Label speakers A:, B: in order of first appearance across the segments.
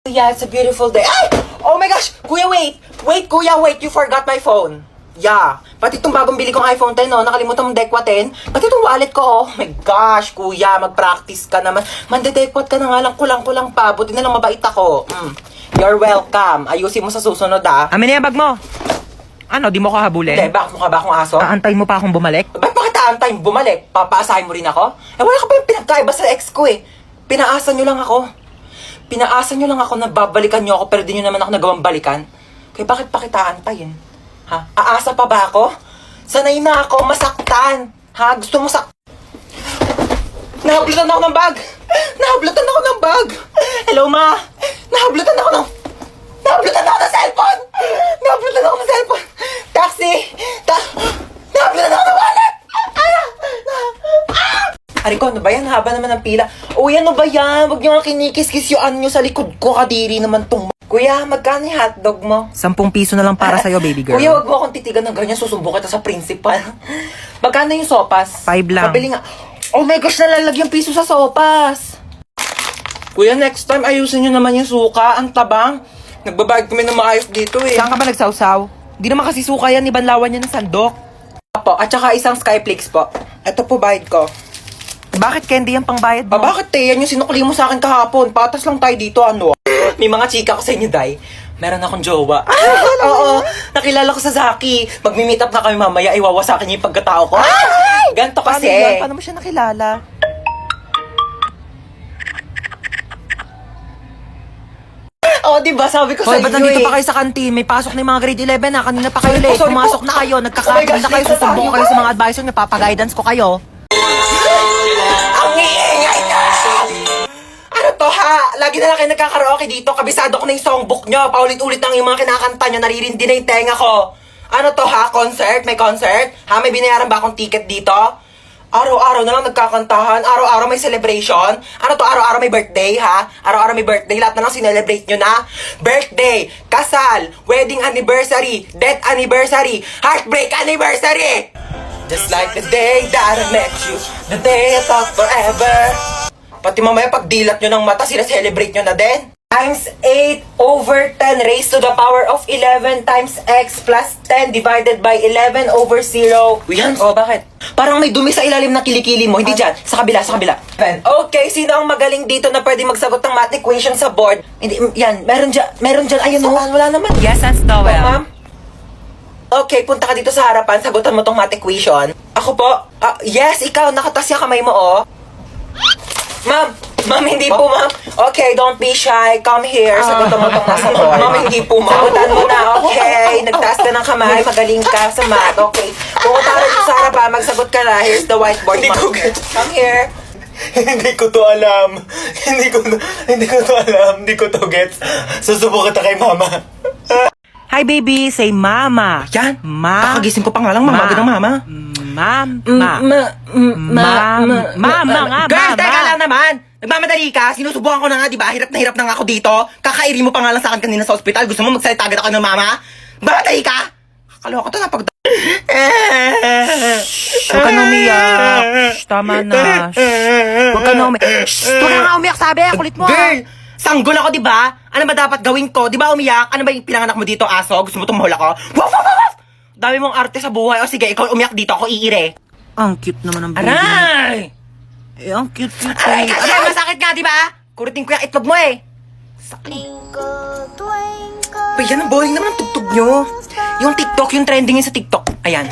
A: Yeah, it's a beautiful day. Ay! Oh my gosh! Kuya, wait! Wait, kuya, wait! You forgot my phone. Yeah. Pati itong bagong bili kong iPhone 10, no? Nakalimutan mong Dekwa 10. Pati itong wallet ko, oh. My gosh, kuya, mag-practice ka naman. Mandedekwat ka na nga lang, kulang-kulang pa. Buti na lang mabait ako. You're welcome. Ayusin mo sa susunod, ah.
B: Amin na yung bag mo. Ano, di mo ko habulin?
A: Hindi, bakit mukha ba akong aso?
B: Aantayin mo pa akong bumalik?
A: Ba't bakit aantayin bumalik? Papaasahin mo rin ako? Eh, wala ka pa yung pinagkaiba sa ex ko, eh. Pinaasa nyo lang ako. Pinaasa nyo lang ako na babalikan nyo ako pero di nyo naman ako nagawang balikan. Kaya bakit pa kita antayin? Ha? Aasa pa ba ako? Sanay na ako masaktan. Ha? Gusto mo Nahablutan ako ng bag! Nahablutan ako ng bag! Hello, ma! Nahablutan ako ng cellphone! Nahablutan ako ng cellphone! Taxi! Nahablutan ako ng wallet! Ariko, ano ba yan? Haba naman ng pila. Uy, ano ba yan? Huwag nyo nga kinikis-kis yung ano nyo sa likod ko. Kadiri naman tong... Kuya, magkano yung hotdog mo?
B: 10 piso na lang para sa'yo, baby girl.
A: Kuya, wag mo akong titigan ng ganyan. Susumbong kita sa principal. Magkano yung sopas?
B: 5 lang.
A: Pabili nga. Oh my gosh, nalalagyan piso sa sopas. Kuya, next time ayusin nyo naman yung suka. Ang tabang. Nagbabayad kami ng maayos dito eh.
B: Saan ka ba nagsawsaw? Di naman kasi suka yan, ibanlawan niya ng sandok.
A: Po, at saka isang Skyflix po. Ito po bayad ko.
B: Bakit candy yung pangbayad mo?
A: Bakit Yan yung sinukli mo sa akin kahapon. Patas lang tayo dito, ano? May mga chika ko sa inyo, Day. Meron akong jowa. Oo, nakilala ko sa Zaki. Magmi-meet up na kami mamaya, iwawasakin niya yung pagkatao ko. Ganto
B: Paano
A: kasi.
B: yan? Paano mo siya nakilala?
A: Oo, diba? Sabi ko sa
B: Hoy,
A: inyo
B: ba't nandito pa kayo sa kantin? May pasok na yung mga grade 11 na. Kanina pa kayo late.
A: sorry po.
B: Pumasok na kayo. Nagkakaroon
A: Oh my gosh,
B: na kayo.
A: late na
B: Susumbong
A: tayo.
B: kayo sa mga advisor niyo. Papaguidance ko kayo.
A: Ang iingay na! Ano to ha? Lagi na lang kayo nagkakaraoke dito. Kabisado ko na yung songbook nyo. Paulit-ulit lang yung mga kinakanta nyo. Naririndi na yung tenga ko. Ano to ha? Concert? May concert? Ha? May binayaran ba akong ticket dito? Araw-araw na lang nagkakantahan. Araw-araw may celebration. Ano to? Araw-araw may birthday, ha? Araw-araw may birthday. Lahat na lang sinelebrate nyo na. Birthday, kasal, wedding anniversary, death anniversary, heartbreak anniversary! Just like the day that I met you, the day I thought forever. Pati mamaya pag dilat nyo ng mata, sila-celebrate nyo na din. Times 8 over 10 raised to the power of 11 times x plus 10 divided by 11 over 0. Yan, bakit? Parang may dumi sa ilalim ng kilikili mo. Hindi dyan. Sa kabila, sa kabila. Okay, sino ang magaling dito na pwede magsagot ng math equation sa board? Hindi, yan. Meron dyan. Ayun, wala naman.
B: Yes, that's the
A: Oh, ma'am? Okay, punta ka dito sa harapan. Sagutan mo tong math equation. Ako po? Yes, ikaw. Nakatas yung kamay mo, oh. Ma'am, hindi po, ma'am. Okay, don't be shy. Come here. Sagutan mo tong nasa board. Ma'am, hindi po, ma'am. Sagutan mo na, okay. Nagtaas ka ng kamay. Magaling ka sa math. Okay. Pumunta ka dito sa harapan. Magsagot ka na. Here's the whiteboard, ma'am. Come here.
C: Hindi ko to alam. Hindi ko to alam. Hindi ko to gets. Susubukan kita kay mama.
B: Hi, baby. Say mama.
A: Yan.
B: Ma.
A: Kakagising ko pa nga lang, mama. Agad ng mama.
B: Mama nga,
A: Girl,
B: mama.
A: teka lang naman. Nagmamadali ka. Sinusubukan ko na nga, di ba? Hirap na nga ako dito. Kakairi mo pa nga lang sa akin kanina sa ospital. Gusto mo magsalita agad ako ng mama? Mamadali ka. Kakaloka to na pag...
B: Huwag ka na umiyak. Shh, tama na. Huwag ka na umiyak. Shh, huwag ka nga umiyak, sabi. Kulit mo.
A: Girl, sanggol ako, di ba? Ano ba dapat gawin ko? Di ba umiyak? Ano ba yung pinanganak mo dito, aso? Gusto mo tumahol ako? Waf! Dami mong arte sa buhay. O sige, ikaw umiyak dito. Ako iire.
B: Ang cute naman ng baby.
A: Aray!
B: Eh, ang cute.
A: Aray, kasi masakit nga, di ba? Kuritin ko yung itlog mo eh. Uy, yan ang boring naman ang tugtog nyo. Yung TikTok, yung trending yun sa TikTok. Ayan.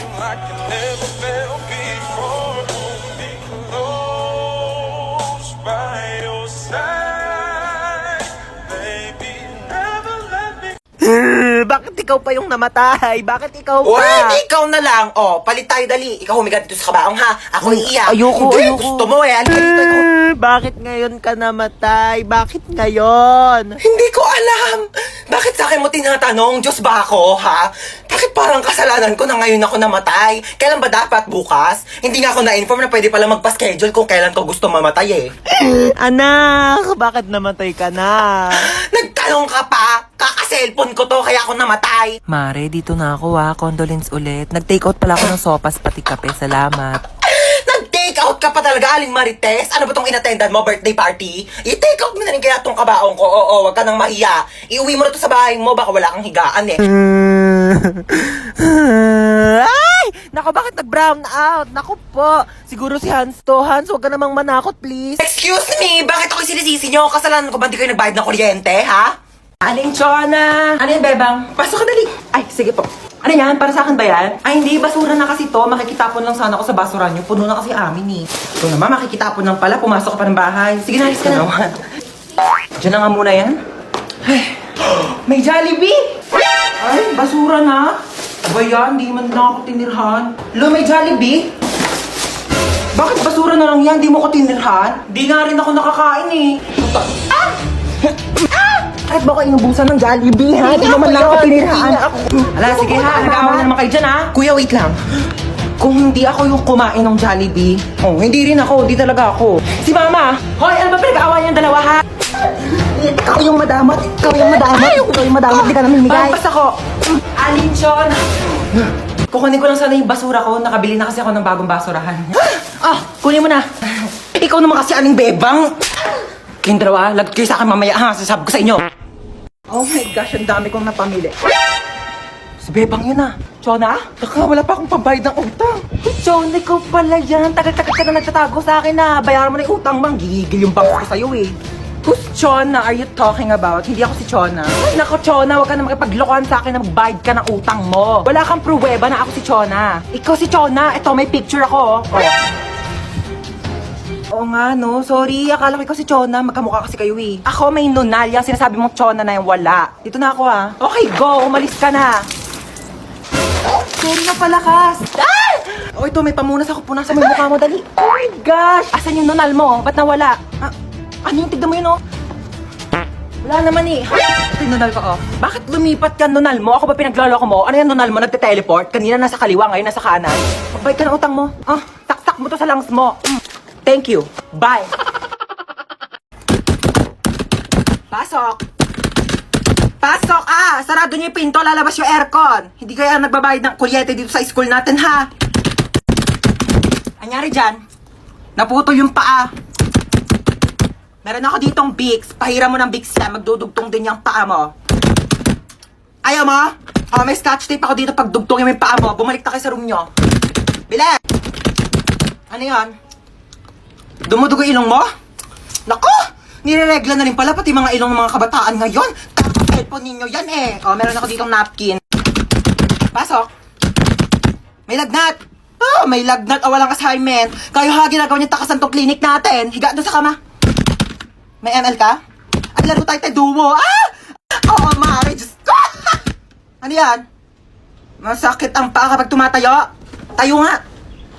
B: Bakit ikaw pa yung namatay? Bakit ikaw
A: O,
B: pa?
A: hindi ikaw na lang. O, palit tayo dali. Ikaw humiga dito sa kabaong ha. Ako iiyak.
B: Ayoko.
A: Gusto mo eh. Halika dito. Ikaw.
B: Bakit ngayon ka namatay? Bakit ngayon?
A: Hindi ko alam. Bakit sa akin mo tinatanong? Diyos ba ako, ha? Bakit parang kasalanan ko na ngayon ako namatay? Kailan ba dapat? Bukas? Hindi nga ako na-inform na pwede pala magpa-schedule kung kailan ko gusto mamatay eh.
B: Anak, bakit namatay ka na?
A: Nagtanong ka pa? Kaka-cellphone ko to kaya ako namatay.
B: Mare, dito na ako ha. Condolence ulit. Nag-take out pala ako ng sopas pati kape. Salamat.
A: Nag-take out ka ka pa talaga, Aling Marites. Ano ba tong inattendan mo, birthday party? I-take out mo na rin kaya tong kabaong ko. Oo, wag ka nang mahiya. Iuwi mo na to sa bahay mo, baka wala kang higaan eh.
B: Ay! Nako, bakit nag-brown out? Nako po. Siguro si Hans to. Hans, huwag ka namang manakot, please.
A: Excuse me, bakit ako sinisisi nyo? Kasalanan ko ba di kayo nagbayad ng kuryente, ha? Aling Chona! Ano yan, Bebang? Pasok ka dali. Ay, sige po. Ano yan? Para sa akin ba yan? Ay, hindi. Basura na kasi to. Makikitapon lang sana ako sa basura nyo. Puno na kasi amin eh. Ito naman, makikitapon lang pala. Pumasok ka pa ng bahay. Sige na, alis ka na. Diyan na nga muna yan. Ay, may Jollibee! Ay, basura na. Ba yan? Di man na ako tinirhan. Lo, may Jollibee? Bakit basura na lang yan? Di mo ko tinirhan? Di nga rin ako nakakain eh. Ah! Kahit ba ko inubusan ng Jollibee, ha? Di naman lang ako tinirhaan. Ala, sige ha. Nag-aawa na naman kayo dyan, ha? Kuya, wait lang. Kung hindi ako yung kumain ng Jollibee, hindi rin ako. Di talaga ako. Si Mama! Hoy, ano ba pinag-aawa niyang dalawa, ha?
B: Ikaw yung madamot. Ikaw yung madamot. Ikaw yung madamot. Di ka namin migay.
A: Basta ko. Alinchon! Kukunin ko lang sana yung basura ko. Nakabili na kasi ako ng bagong basurahan. Kunin mo na. Ikaw naman kasi aling bebang. Kayong dalawa, lagot kayo sa akin mamaya, ha? Sasabi ko sa inyo. Oh my gosh, ang dami kong napamili. Si Bebang yun, ah. Chona? Baka wala pa akong pambayad ng utang. Chona, ikaw pala yan. Tagal-tagal ka na nagtatago sa akin, ah. Bayaran mo na yung utang, bang. Gigigil yung bangko ko sa'yo, eh. Who's Chona are you talking about? Hindi ako si Chona. Ay, nako, Chona, huwag ka na makipaglokohan sa akin na magbayad ka ng utang mo. Wala kang pruweba na ako si Chona. Ikaw si Chona. Ito, may picture ako, oh. Oo nga, no? Sorry, akala ko ikaw si Chona. Magkamukha kasi kayo eh. Ako may nunal. Yung sinasabi mong Chona na yung wala. Dito na ako ha. Okay, go. Umalis ka na. Sorry na pala, Kas. Ah! Oh, ito, may pamunas ako. Punasan mo yung mukha mo, dali. Oh my gosh! Asan yung nunal mo? Ba't nawala? Ano yung tignan mo yun, oh? Wala naman eh. Ito yung nunal ko, oh. Bakit lumipat ka nunal mo? Ako ba pinagloloko mo? Ano yung nunal mo? Nagte-teleport? Kanina nasa kaliwa, ngayon nasa kanan. Magbayad ka ng utang mo. Tak-tak mo to sa lungs mo. Thank you. Bye. Pasok. Pasok, sarado niyo yung pinto, lalabas yung aircon. Hindi kaya nagbabayad ng kuryente dito sa school natin, ha? Anyari dyan? Naputol yung paa. Meron ako ditong Vicks. Pahiram mo ng Vicks yan. Magdudugtong din yung paa mo. Ayaw mo? May scotch tape ako dito. Pagdugtongin mo yung paa mo. Bumalik na kayo sa room nyo. Bilet! Ano yan? Dumudugo ilong mo? Naku! Nireregla na rin pala pati mga ilong ng mga kabataan ngayon. Tapos cellphone ninyo yan eh. Meron ako ditong napkin. Pasok. May lagnat. May lagnat o walang assignment. Kayo ha, ginagawa niyo takasan tong clinic natin. Higa doon sa kama. May ML ka? Ay, laro tayo duo. Oo, Mari. Diyos ko. Ano yan? Masakit ang paa kapag tumatayo. Tayo nga.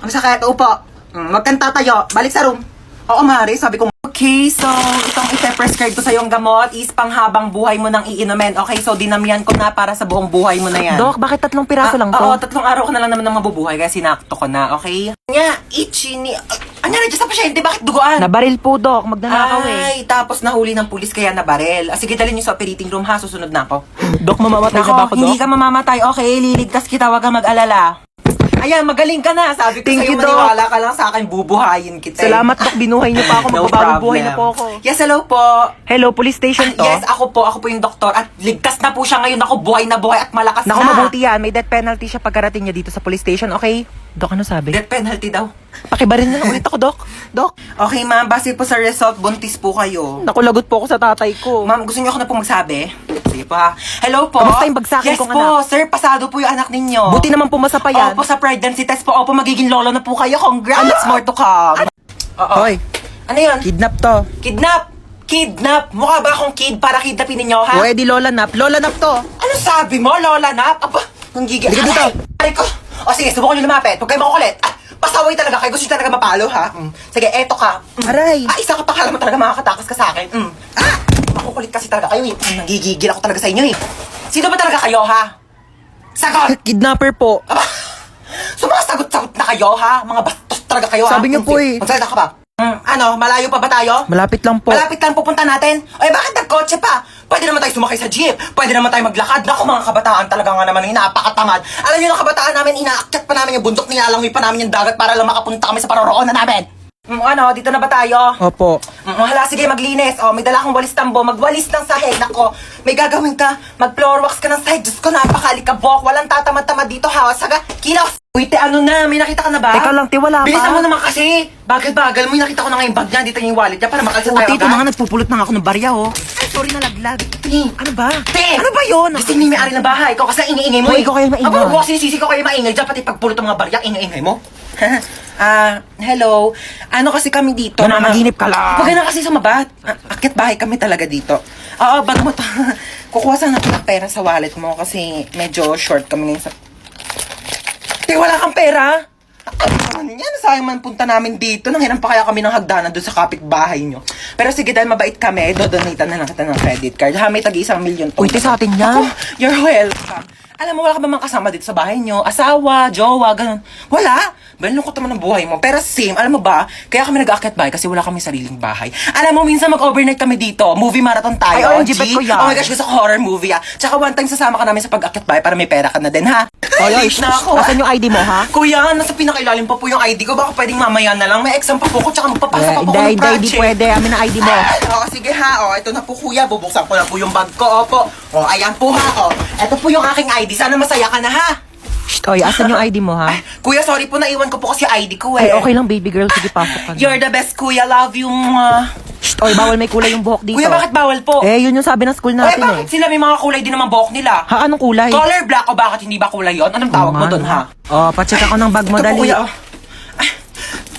A: Ang sakit, upo. Wag kang tatayo. Balik sa room. Oo, Mari. Sabi ko, okay, so itong ipe-prescribe ko sa yung gamot is panghabang buhay mo nang iinumin. Okay, so dinamihan ko na para sa buong buhay mo na yan.
B: Dok, bakit 3 piraso lang to?
A: Oo, 3 araw ko na lang naman ng mabubuhay kaya sinakto ko na, okay? Nga, itchy ni... Ano na dyan sa pasyente? Bakit duguan?
B: Nabaril po, Dok. Magnanakaw eh.
A: Ay, tapos nahuli ng pulis kaya nabarel. Sige, dalhin niyo sa operating room ha. Susunod na ako.
B: Dok, mamamatay ka ba ako, Dok?
A: Hindi ka mamamatay. Okay, liligtas kita. Wag kang mag-alala. Ayan, magaling ka na. Sabi ko
B: Thank
A: sa'yo,
B: you, Doc.
A: maniwala ka lang sa akin. Bubuhayin kita.
B: Salamat, Dok. Binuhay niyo pa ako.
A: No
B: Magbabawang buhay na
A: problem.
B: po ako.
A: Yes, hello po.
B: Hello, police station to?
A: Yes, ako po yung doktor. At ligtas na po siya ngayon. Ako, buhay na buhay at malakas
B: Naku,
A: na.
B: mabuti yan. May death penalty siya pagkarating niya dito sa police station, okay? Dok, ano sabi?
A: Death penalty daw.
B: Pakibarin na lang ulit ako, Dok. Dok.
A: Okay, ma'am. Base po sa result, buntis po kayo.
B: Naku, lagot po ako sa tatay ko.
A: Ma'am, gusto niyo ako na po magsabi? Sige po ha. Hello po.
B: Kamusta yung bagsakin
A: yes
B: kong
A: po,
B: anak?
A: sir. Pasado po yung anak ninyo.
B: Buti naman pumasa pa yan.
A: Opo, sa pregnancy test po. Opo, magiging lolo na po kayo. Congrats! More to come. Oo.
B: Hoy,
A: Ano yun?
B: kidnap to.
A: Kidnap! Kidnap! Mukha ba akong kid para kidnapin ninyo, ha?
B: Pwede lola nap. Lola nap to.
A: Ano sabi mo, Lola Nap? Aba, ang gigil.
B: Halika dito.
A: Ay ko. O sige, subukan nyo lumapit. Huwag kayo makukulit. Pasaway talaga kayo. Gusto nyo talaga mapalo, ha? Sige, eto ka.
B: Aray.
A: Isa ka pa, kala mo talaga makakatakas ka sa akin. Makukulit kasi talaga kayo, eh. Nagigigil ako talaga sa inyo, eh. Sino ba talaga kayo, ha? Sagot!
B: Kidnapper po.
A: Aba, sumasagot-sagot na kayo, ha? Mga bastos talaga kayo, ha?
B: Sabi niyo po, eh.
A: Magsalita ka ba? Ano, malayo pa ba tayo?
B: Malapit lang po.
A: Malapit lang pupunta natin? Ay, bakit nagkotse pa? Pwede naman tayo sumakay sa jeep. Pwede naman tayo maglakad. Naku, mga kabataan talaga nga naman, napakatamad. Alam niyo, ng kabataan namin, inaakyat pa namin yung bundok, nilalangoy pa namin yung dagat para lang makapunta kami sa paroroonan namin. Ano, dito na ba tayo?
B: Opo.
A: Hala, sige, maglinis. Oh, may dala akong walis tambo. Magwalis ng sahig. Nako, may gagawin ka. Mag-floor wax ka ng sahig. Diyos ko, napakalikabok. Walang tatamad-tamad dito, ha? Saga, kilos! Uy, te, ano na? May nakita ka na ba?
B: Teka lang, te, wala pa.
A: Bilisan mo naman kasi. Bagal-bagal mo. Yung nakita ko na nga yung bag niya. Dito yung wallet niya para makalisa tayo
B: Tito, mga nagpupulot na nga ako ng barya, oh. Ay, sorry, nalaglag. Ano ba?
A: Te!
B: Ano ba yun?
A: Kasi may may-ari ng bahay. Ikaw kasi ingay-ingay mo.
B: Hoy, ikaw kayo maingay.
A: Abo, kasi sisi ko kayo maingay. Diyan pati pagpulot ng mga barya, ingay-ingay mo. Hello. Ano kasi kami dito?
B: Nananaginip ka lang.
A: Huwag ka na kasi sumabat. Akit bahay kami talaga dito. Oo, bag mo to. Kukuha sana ako ng pera sa wallet mo kasi medyo short kami ngayon sa... Te, wala kang pera? Ano yan? Sayang man punta namin dito. Nanghiram pa kaya kami ng hagdanan doon sa kapitbahay nyo. Pero sige, dahil mabait kami, dodonate na lang kita ng credit card. Ha, may tag-1 million to.
B: Uy, te, sa atin yan.
A: Ako, you're welcome. Alam mo, wala ka ba mga kasama dito sa bahay nyo? Asawa, jowa, ganun. Wala. Balungkot naman ang buhay mo. Pero same, alam mo ba, kaya kami nag-aakyat bahay kasi wala kami sariling bahay. Alam mo, minsan mag-overnight kami dito. Movie marathon tayo.
B: Ay, OMG, bet ko yan.
A: Oh my gosh, gusto ko horror movie Tsaka one time sasama ka namin sa pag-aakyat bahay para may pera ka na din, ha?
B: Oy,
A: Late na ako.
B: Asan yung ID mo, ha?
A: Kuya, nasa pinakailalim pa po yung ID ko. Baka pwedeng mamaya na lang. May exam pa po ko, tsaka magpapasa pa po ko ng
B: Hindi
A: project.
B: pwede. Amin na ID mo.
A: Oo, sige ha. O, ito na po kuya. Bubuksan ko na po yung bag ko. Opo. O, ayan po ha. O, ito po yung aking ID. Sana masaya ka na ha.
B: Shh, oy, asan yung ID mo, ha?
A: Kuya, sorry po. Naiwan ko po kasi ID ko
B: Ay,
A: eh.
B: okay lang, baby girl. Sige, pasok ka na.
A: You're the best, kuya. Love you.
B: Shh, oy, bawal may kulay yung buhok dito.
A: Kuya, bakit bawal po?
B: Eh, yun yung sabi ng school
A: Eh,
B: natin,
A: bakit
B: eh.
A: sila may mga kulay din naman buhok nila?
B: Ha, anong kulay?
A: Color black o bakit hindi ba kulay yon? Anong tawag mo doon ha?
B: Oh, pacheck ako ng bag mo,
A: Ito po,
B: dali.
A: kuya. Ay,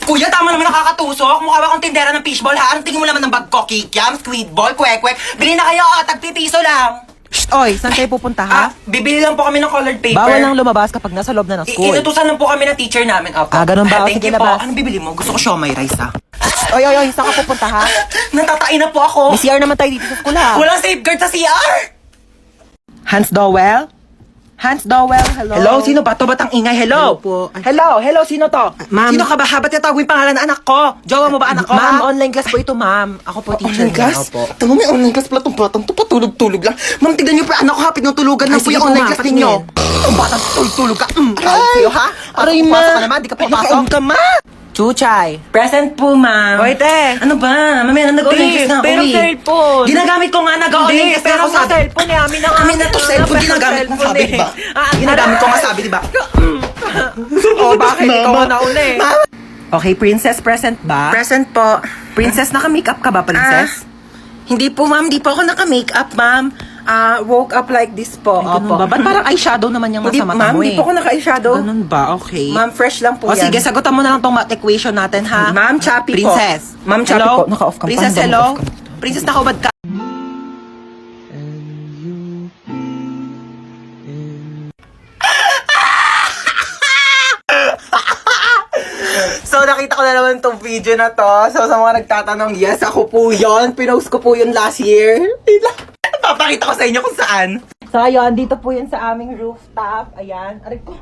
A: kuya, tama naman nakakatusok. Mukha ba akong tindera ng fishball, ha? Anong tingin mo naman ng bag ko? Kikiam, squid ball, kwek-kwek. Bili na kayo, tagpipiso lang.
B: Shh, oy, saan kayo pupunta, ha?
A: Bibili lang po kami ng colored paper.
B: Bawal lang lumabas kapag nasa loob na ng school.
A: Inutusan lang po kami ng teacher namin. Opo.
B: Ganun ba?
A: Thank
B: Sige,
A: you po.
B: labas.
A: Anong bibili mo? Gusto ko siomay rice, ha?
B: Oy, saan ka pupunta, ha?
A: Natatain na po ako.
B: May CR naman tayo dito sa school, ha?
A: Walang safeguard sa CR.
B: Hans Dowell? Hans Dowell, hello?
A: Hello, sino ba to? Ba't ang ingay? Hello?
B: Hello po. Ay.
A: Hello, sino to?
B: Ma'am.
A: Sino ka ba? Ba't natawag yung pangalan ng anak ko? Jowa mo ba anak ko,
B: Ma'am,
A: ha?
B: online class po ito, ma'am. Ako po teacher
A: Online
B: niya.
A: class?
B: Opo.
A: Tango, may online class pala itong batang to. Patulog-tulog lang. Ma'am, tignan niyo pa anak ko, hapit ng tulugan
B: Ay,
A: lang po
B: sige
A: yung
B: po,
A: online
B: ma'am,
A: class ninyo.
B: patingin.
A: Ang batang tulog ka. Aray sa'yo, ha?
B: Aray,
A: Pasok
B: ma.
A: ka naman, di ka
B: Ay,
A: papasok.
B: nakaon ka, ma. Chuchay.
A: Present po, ma'am.
B: Oy, te.
A: Ano ba? Mamaya na nag-online class na ako,
B: pero
A: eh.
B: cellphone.
A: Ginagamit ko nga, nag-online class na ako, sabi.
B: cellphone eh. Amin na nga.
A: Amin na to cellphone, ginagamit mo, sabi, di ba? Ginagamit ko nga, sabi, di ba?
B: Oh, bakit? Ikaw na nauna eh.
A: Okay, princess, present ba?
B: Present po. Princess, naka-makeup ka ba, princess?
A: Hindi po, ma'am. Hindi po ako naka-makeup, ma'am. Woke up like this po.
B: Ay, ganun ba? Ba't parang eyeshadow naman yung
A: Hindi,
B: nasa mata
A: ma'am.
B: mo eh?
A: Hindi po ako naka-eyeshadow.
B: Ganun ba? Okay.
A: Ma'am, fresh lang po
B: O
A: yan.
B: sige, sagutan mo na lang tong math equation natin, ha?
A: Ma'am, choppy po.
B: Princess.
A: Ma'am, choppy
B: Hello?
A: po. Naka-off ka.
B: Princess,
A: Paano ba
B: hello?
A: naka-off ka?
B: Princess, nakahubad ka.
A: So, nakita ko na naman tong video na to. So, sa mga nagtatanong, yes, ako po yun. Pinost ko po yun last year. Papakita ko sa inyo kung saan. So, ayun, dito po yun sa aming rooftop. Ayan. Aray ko.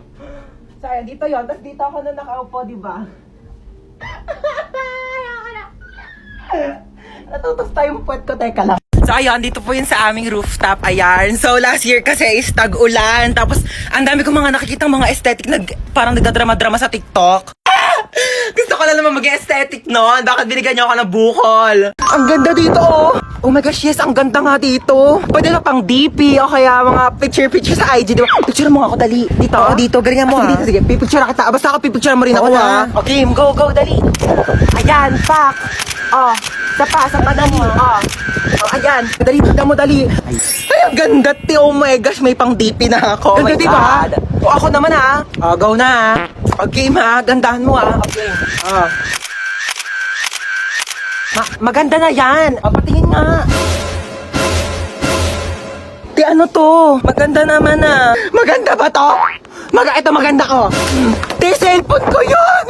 A: So, ayan, dito yun. Tapos dito ako na nakaupo, di ba? Natutos tayong puwet ko. Teka lang. So, ayun, dito po yun sa aming rooftop. Ayan. So, last year kasi is tag-ulan. Tapos, ang dami ko mga nakikita mga aesthetic na parang nagdadrama-drama sa TikTok. Gusto ko na naman maging aesthetic noon. Bakit binigyan niyo ako ng bukol? Ang ganda dito, oh. Oh my gosh, yes, ang ganda nga dito. Pwede na pang DP o kaya mga picture sa IG, di ba? Picture mo nga ako, dali. Dito.
B: Oo, dito. Galingan mo,
A: Sige,
B: ha?
A: dito, sige. Pipicture na kita. Basta ako pipicture mo rin ako,
B: Oo,
A: ha? Okay, go, dali. Ayan, pak. Oh, sa pa, dali. Oh, ayan. Dali, tignan mo, dali. Ay, ang ganda, ti. Oh my gosh, may pang DP na ako.
B: Ganda,
A: Oh my
B: di ba?
A: God. O, ako naman, ha? Oh, go na, ha? Okay, ma. Gandahan mo, ha? Okay. Oh. Maganda na yan. O, patingin nga. Ti, ano to? Maganda naman, ah. Maganda ba to? Ito maganda ko. Ti, cellphone ko yun!